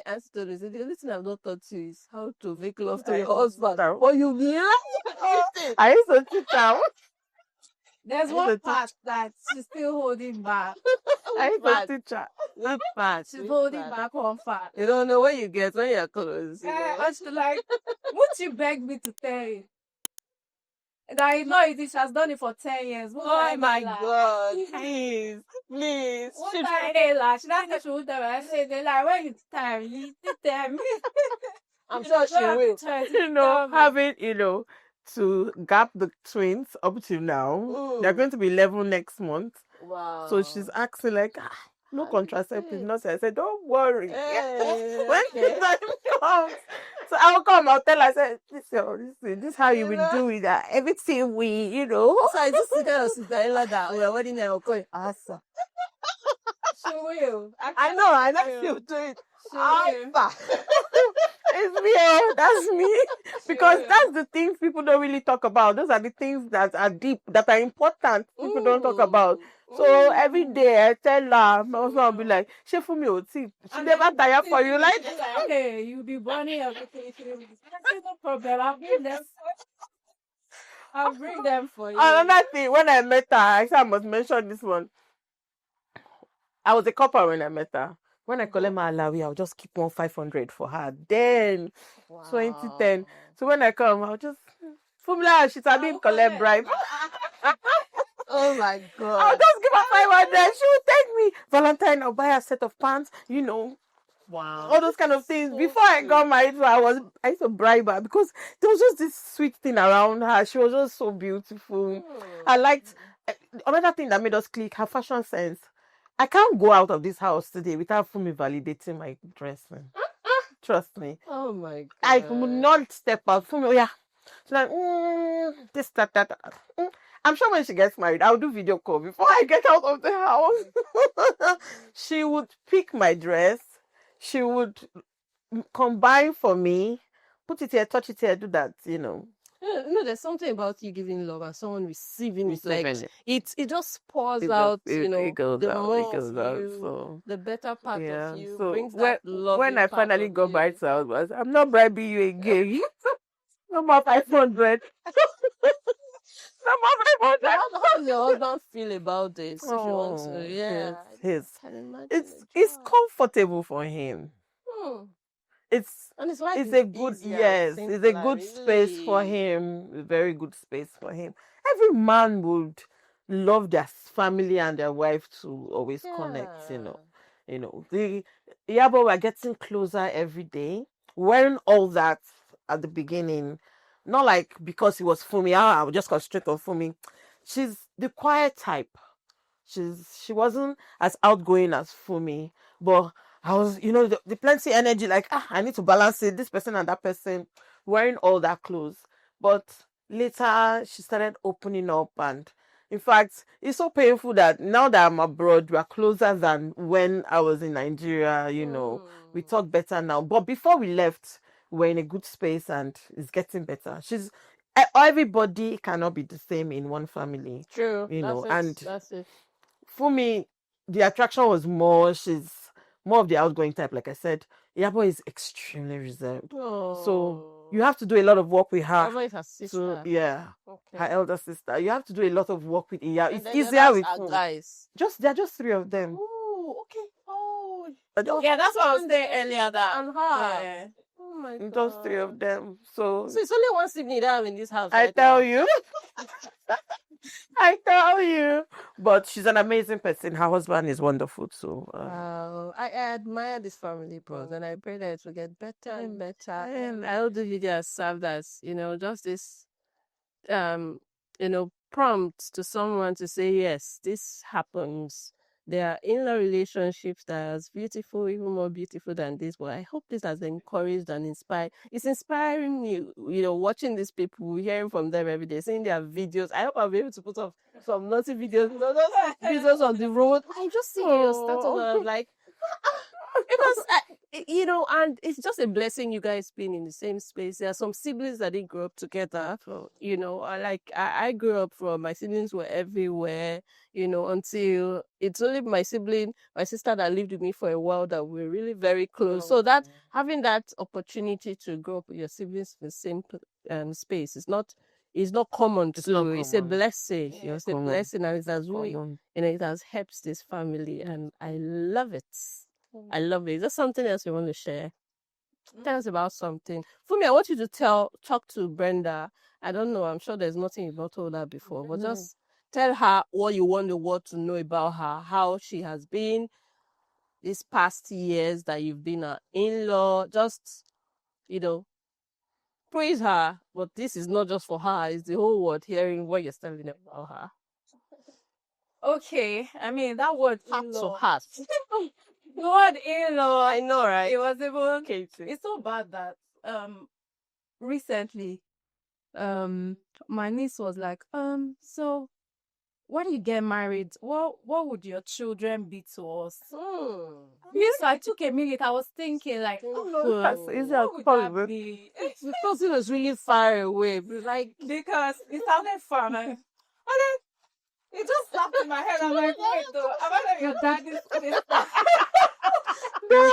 aunt told me, the only thing I've not taught you is how to make love to your husband. But you like I used to sit down. There's one part that she's still holding back. I used to teach her. Good part. She's holding back one part. You don't know what you get when you're close. And she's like, would you beg me to tell you? That is not easy. She has done it for 10 years. Oh my God. Please. Please. What the hell? She doesn't she would tell me. I said, like, when it's time, you tell me. I'm sure she will. Having, to gap the twins up to now. They're going to be 11 next month. Wow. So she's asking like, no contraceptive, nothing. I said, don't worry. When the time comes, so I'll come, I'll tell her, I said, this is how you will do it. Everything we, So I just sit there and sit there like that. We're wedding now. Okay. Awesome. She will. I know she'll do it. She will. It's me, that's me. Because that's the things people don't really talk about. Those are the things that are deep, that are important, people don't talk about. So every day I tell her, my husband will be like, she for me, she never tire for you. Like, hey, you'll be burning everything. No problem. I'll bring them for you. Another thing, when I met her, I said I must mention this one. I was a couple when I met her. When I collect my alawi, I'll just keep 500 for her. Then, 2010. So when I come, I'll just, Fumla, she's a bit collect bribe. Oh my God. I'll just give her 500. She will take me. Valentine, I'll buy a set of pants, Wow. all those kind of things. Before I got married, I used to bribe her because there was just this sweet thing around her. She was just so beautiful. I liked, another thing that made us click, her fashion sense. I can't go out of this house today without Fumi validating my dressing. Trust me. Oh my God. I will not step out. Fumi, yeah. She's like, this, that. I'm sure when she gets married, I'll do video call before I get out of the house. She would pick my dress. She would combine for me, put it here, touch it here, do that, No, there's something about you giving love and someone receiving it. Like Receiving it just pours It out, it goes the out. It more goes of out. you, So the better part of yeah. you, So brings that when loving I part finally of got my you. child, was I'm not bribing you again. No more 500. No more 500. How does your husband feel about this? If you want to, Oh, yeah, his. I can imagine It's the it's joy. comfortable for him. Hmm. It's And his life it's is a good easier and yes. It's a simpler, good space for really. him. A very good space for him. Every man would love their family and their wife to always connect. Yeah. The yeah, but we're getting closer every day. Wearing all that at the beginning, not like because it was Fumi. I would just concentrate on Fumi. She's the quiet type. She wasn't as outgoing as Fumi, but I was, the plenty energy. Like I need to balance it. This person and that person wearing all that clothes, but later she started opening up, and in fact, it's so painful that now that I'm abroad, we're closer than when I was in Nigeria. We talk better now, but before we left, we're in a good space, and it's getting better. Everybody cannot be the same in one family, True. That's it. and That's it. for me, the attraction was more, she's more of the outgoing type, like I said. Yabo is extremely reserved. So you have to do a lot of work with her. Yabo is her sister. Yeah. Okay. Her elder sister. You have to do a lot of work with Iya. And It's then the easier others with are Fumi. guys. There are just three of them. Oh, okay. Oh, Yeah, that's what I was saying earlier. That and her. yeah. Oh my god. Just three of them. So So it's only one sibling that have in this house I right tell now. you. I tell you. But she's an amazing person. Her husband is wonderful too. Wow, I admire this family, bros, and I pray that it will get better and better. And I hope the video has served as, just this, prompt to someone to say, yes, this happens. There are in-law relationships that are as beautiful, even more beautiful than this. But I hope this has encouraged and inspired. It's inspiring me, watching these people, hearing from them every day, seeing their videos. I hope I'll be able to put up some naughty videos, those videos on the road. I just see your status and I'm like, because and it's just a blessing you guys being in the same space. There are some siblings that didn't grow up together. I grew up from, my siblings were everywhere, until it's only my sister that lived with me for a while that we're really very close. So that having that opportunity to grow up with your siblings in the same space is not common It's too. not It's a common. blessing. It's a Common. blessing, and it has really, Common. it has helped this family, and I love it. I love it. Is there something else you want to share? Tell us about something. For me, I want you to talk to Brenda. I don't know. I'm sure there's nothing you've not told her before, but just tell her what you want the world to know about her, how she has been these past years that you've been an in-law. Just, praise her. But this is not just for her. It's the whole world hearing what you're telling about her. Okay, I mean that word Heart to in-law. heart. The word in-law. I know, right? It was even. Okay. It's so bad that recently my niece was like so when you get married, what would your children be to us? Yes, I took a minute. I was thinking like, what would that be? Because it was really far away. Like, Because it sounded fun. And then it just slapped in my head. I'm like, wait, though, am I not your daddy's sister? They are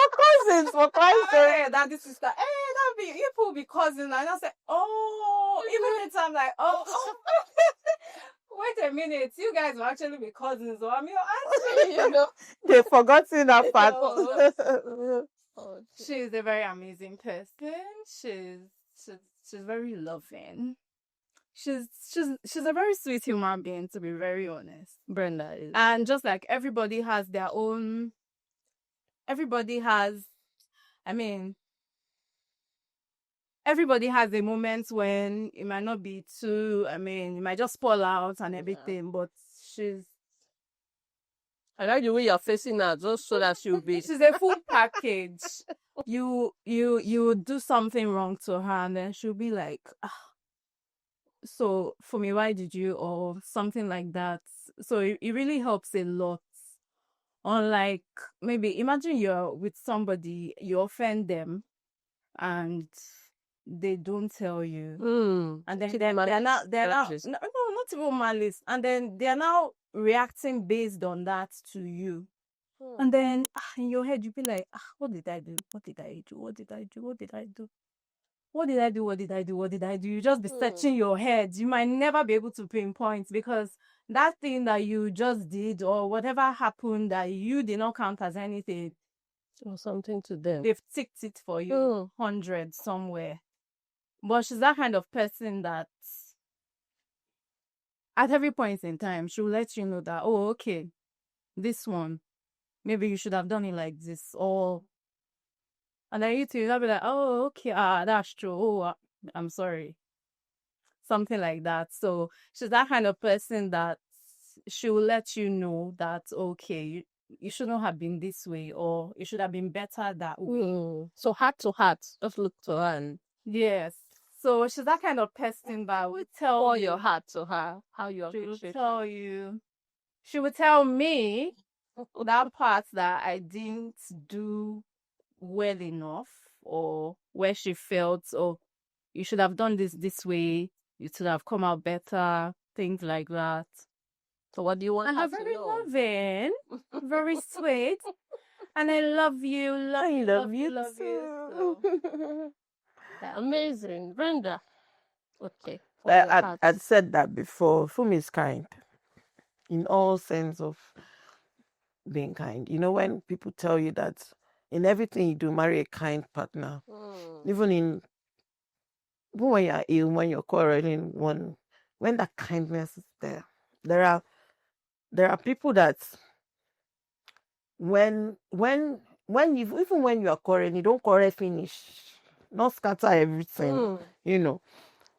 cousins for Christ's Am I not sake. your daddy's sister? That'd be, you will be cousins. And I said, oh, even later I'm like, oh. Wait a minute, you guys will actually be cousins, or I'm your auntie. They've forgotten that part. She's a very amazing person. She's very loving. She's a very sweet human being, to be very honest. Brenda is. And just like everybody has their own, everybody has a moment when it might not be too, it might just fall out and everything, but I like the way you're facing her, just so that she'll be. she's a full package. You do something wrong to her and then she'll be like, so for me, why did you, or something like that. So it really helps a lot. Unlike, maybe imagine you're with somebody, you offend them and they don't tell you. And then Keep they're now malice. no, not even malice. And then they're now reacting based on that to you. And then in your head, you be like, what did I do? What did I do? What did I do? What did I do? What did I do? What did I do? What did I do? You just be searching your head. You might never be able to pinpoint because that thing that you just did or whatever happened that you did not count as anything, Or something to them. they've ticked it for you 100 somewhere. But she's that kind of person that at every point in time, she'll let you know that, oh, okay, this one, maybe you should have done it like this. Or, and then you two, you'll be like, oh, okay, that's true. Oh, I'm sorry. Something like that. So she's that kind of person that she will let you know that, okay, you shouldn't have been this way, or you should have been better that way. So heart to heart, just look to her and Yes. So she's that kind of person that will tell pour you. your heart to her, how you She will appreciate tell you. She will tell me that part that I didn't do well enough, or where she felt, oh, you should have done this way. You should have come out better. Things like that. So what do you want And her I'm to very know? loving, very sweet, and I love you. I love you love you. too. So. Amazing. Brenda. Okay. For your heart. I'd said that before. Fumi is kind in all sense of being kind. You know, when people tell you that in everything you do, marry a kind partner, even when you're ill, when you're quarreling, when that kindness is there, there are people that when you even when you are quarreling, you don't quarrel finish, not scatter everything. You know,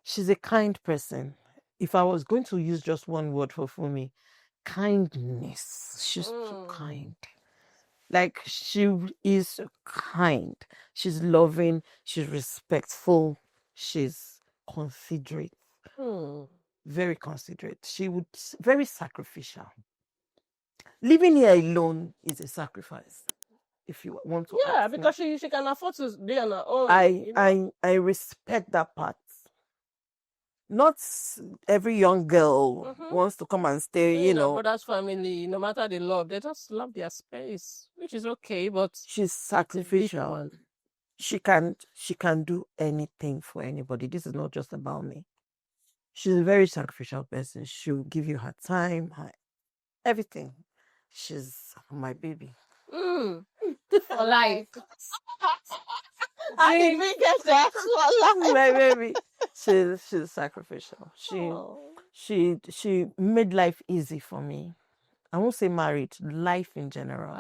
she's a kind person. If I was going to use just one word for Fumi, kindness. She's too kind. Like, she is kind. She's loving. She's respectful. She's considerate. Very considerate. She would very sacrificial. Living here alone is a sacrifice. If you want to, Yeah, ask me. because she can afford to be on her own. I respect that part. Not every young girl wants to come and stay, you know. Brother's family, no matter the love, they just love their space, which is okay, but She's sacrificial. She can do anything for anybody. This is not just about me. She's a very sacrificial person. She'll give you her time, her everything. She's my baby. for life. I even get that for life. My baby. She's sacrificial. She made life easy for me. I won't say marriage, life in general.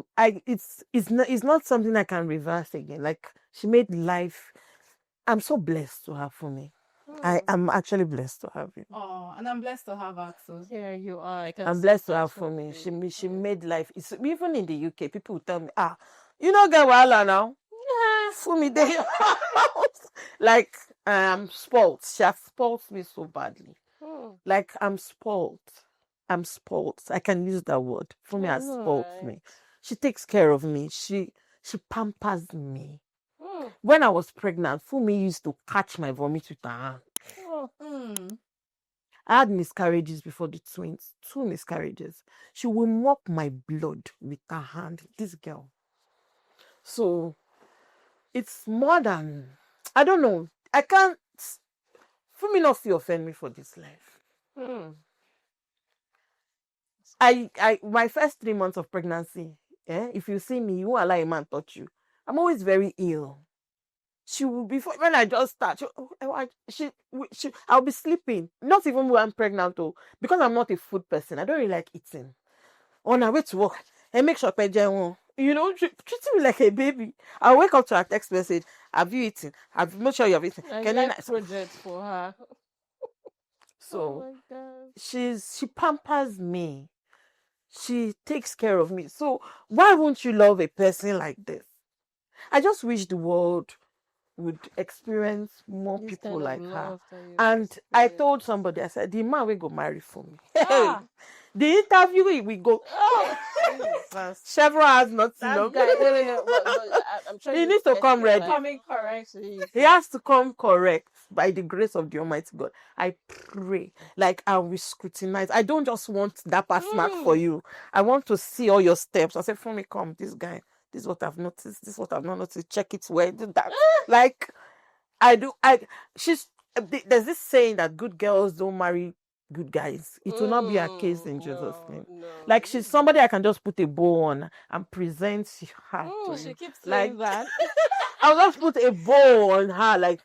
It's not something I can reverse again. Like, she made life. I'm so blessed to have for me. I am actually blessed to have you. Oh, and I'm blessed to have access. Here you are. I'm blessed to have for me. She made life. Even in the UK, people will tell me, you don't get wahala now. Yeah, for me they like, I'm spoiled. She has spoiled me so badly. Like, I'm spoiled. I can use that word. For me, has spoiled me. She takes care of me. She pampers me. When I was pregnant, Fumi used to catch my vomit with her hand. I had miscarriages before the twins. 2 miscarriages. She will mop my blood with her hand. This girl. So it's more than, I don't know. I can't. Fumi not feel offend me for this life. My first 3 months of pregnancy, if you see me, you won't allow a man touch you. I'm always very ill. She will be, when I just start, I'll be sleeping. Not even when I'm pregnant, though, because I'm not a food person. I don't really like eating. On our way to work, I make sure you know, treating me like a baby. I'll wake up to a text message. Have you eaten? Have made sure you have eaten. Can you project for her? So she pampers me. She takes care of me. So why won't you love a person like this? I just wish the world would experience more This people kind of like her. love that you And I experience. told somebody, I said, the man will go marry for me. Ah. The interview we go. Jesus. Several hours not That enough. guy, no, but I'm sure He you needs to get come your ready. wife. Coming correct. He has to come correct by the grace of the Almighty God. I pray, like I will scrutinize. I don't just want that pass mark for you. I want to see all your steps. I said, for me, come, this guy. This is what I've noticed. This is what I've not noticed. Check it where do that. Like I do. There's this saying that good girls don't marry good guys. It will not be a case in Jesus' name. No. Like she's somebody I can just put a bow on and present her to She you. keeps Like saying that. I'll just put a bow on her. Like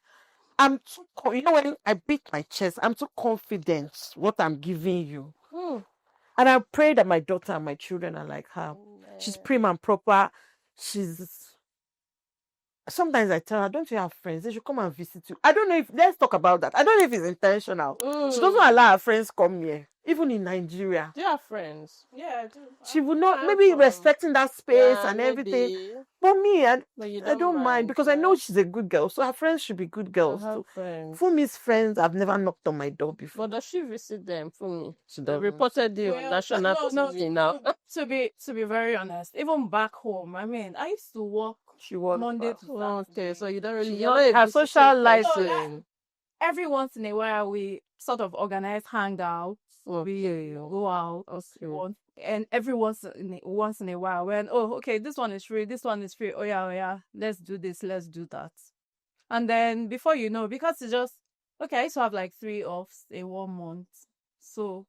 I'm too, you know, when I beat my chest, I'm too confident what I'm giving you. And I pray that my daughter and my children are like her. She's prim and proper. Sometimes I tell her, don't you have friends? They should come and visit you. I don't know if, let's talk about that. I don't know if it's intentional. She doesn't allow her friends come here, even in Nigeria. Do you have friends? Yeah, I do. She would not, maybe respecting that space and everything. Maybe. But me, I But don't mind because I know she's a good girl. So her friends should be good girls I have too. friends. Fumi's friends have never knocked on my door before. But does she visit them for me? She doesn't. Reported you on national TV now. To be very honest, even back home, I mean, I used to work She was Monday to Okay, so you don't really She not her social life. every once in a while we sort of organize hangouts. We go out and every once in a while when okay, this one is free, oh yeah, let's do this, let's do that. And then before you know, because it's just okay, I used to have like 3 offs in 1 month. So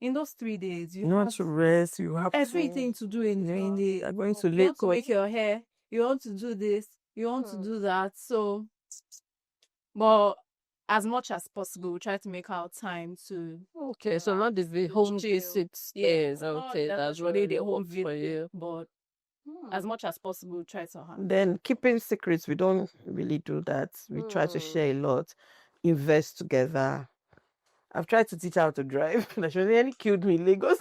in those 3 days you want to rest, you have everything to do in the going to you want to make your hair, you want to do this, you want to do that. So but as much as possible, we try to make our time to Okay, so not the home visits. Yes, okay, that's really the home visit for you. but as much as possible, we try to have. Then keeping secrets, we don't really do that. We try to share a lot, invest together. I've tried to teach her how to drive. She nearly killed me in Lagos.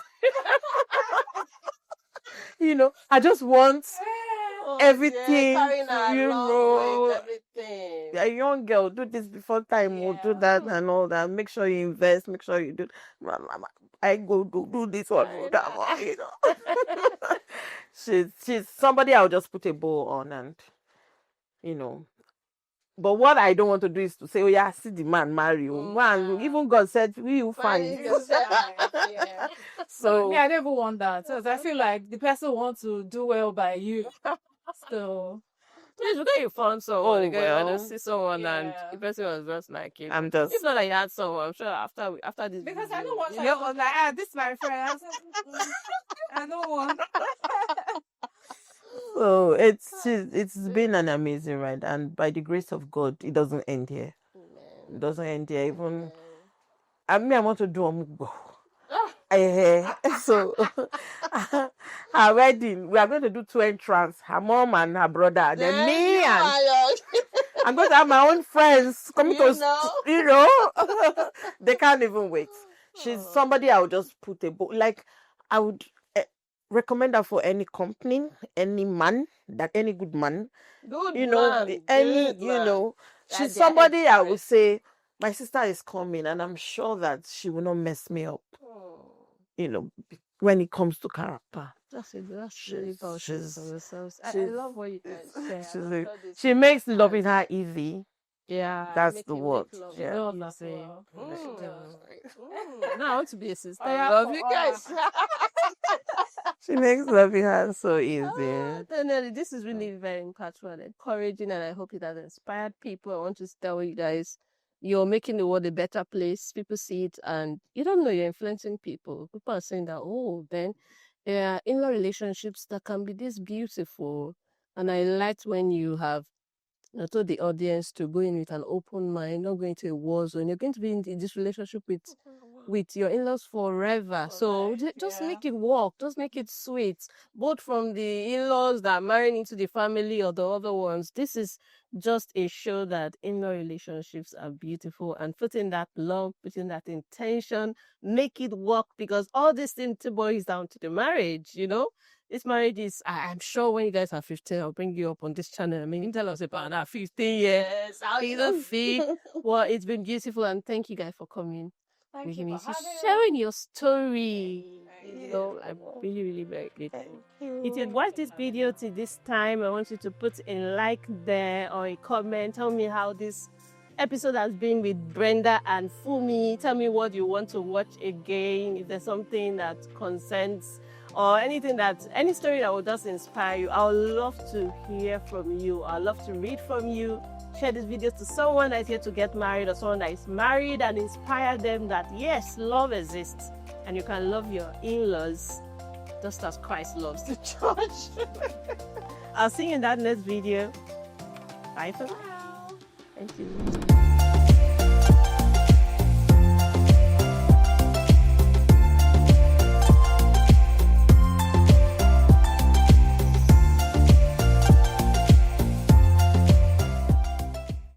You know, I just want everything everything. You're a young girl, do this before time, we'll do that and all that. Make sure you invest, make sure you do. I go do this one, do that one, you know. she's somebody I'll just put a bow on and, you know. But what I don't want to do is to say, oh yeah, see the man marry you. One, even God said, we will find. So I never want that. So I feel like the person wants to do well by you. So yes, because you found someone, you well, see someone and the person was just like it. I'm just. It's not like you had someone. I'm sure after this. because video, I don't want you to was like, this is my friend. I don't want. So it's been an amazing ride, and by the grace of God, it doesn't end here. It doesn't end here. Even I want to do a mukbang. So her wedding, we are going to do 2 entrants, her mom and her brother. Then me and I'm going to have my own friends coming you know. They can't even wait. She's somebody I would just put a book. Like I would recommend her for any company, any man, any good man. Good you know, man, any good you man. know, That she's they're somebody I would express. say my sister is coming, and I'm sure that she will not mess me up. You know, when it comes to character. That's really she's- for yourselves. I she's- love what you guys say. She makes loving her easy. Yeah, That's the word. Yeah. Love that easy. well. Now I want to be a sister. Yeah, I love for you guys. She makes loving her so easy. Danielle, this is really very impactful and encouraging, and I hope it has inspired people. I want to tell you guys, you're making the world a better place. People see it, and you don't know you're influencing people. People are saying that, oh, then there are in-law relationships that can be this beautiful. And I liked when you have told the audience to go in with an open mind, not going to a war zone. You're going to be in this relationship with your in-laws forever. So just make it work. Just make it sweet. Both from the in-laws that are marrying into the family or the other ones. This is just a show that in-law relationships are beautiful, and putting that love, putting that intention, make it work, because all this thing boils down to the marriage, you know? this marriage is, I'm sure when you guys are 15, I'll bring you up on this channel. I mean, you tell us about that 15 years. How you don't see? Well, it's been beautiful, and thank you guys for coming. Thank you for having us. Sharing your story. I'm really, really very grateful. If you've watched this video to this time, I want you to put a like there or a comment. Tell me how this episode has been with Brenda and Fumi. Tell me what you want to watch again. If there's something that concerns or any story that will just inspire you, I would love to hear from you. I'd love to read from you. Share this video to someone that is here to get married or someone that is married, and inspire them that yes, love exists and you can love your in-laws just as Christ loves the church. I'll see you in that next video. Bye for now. Thank you.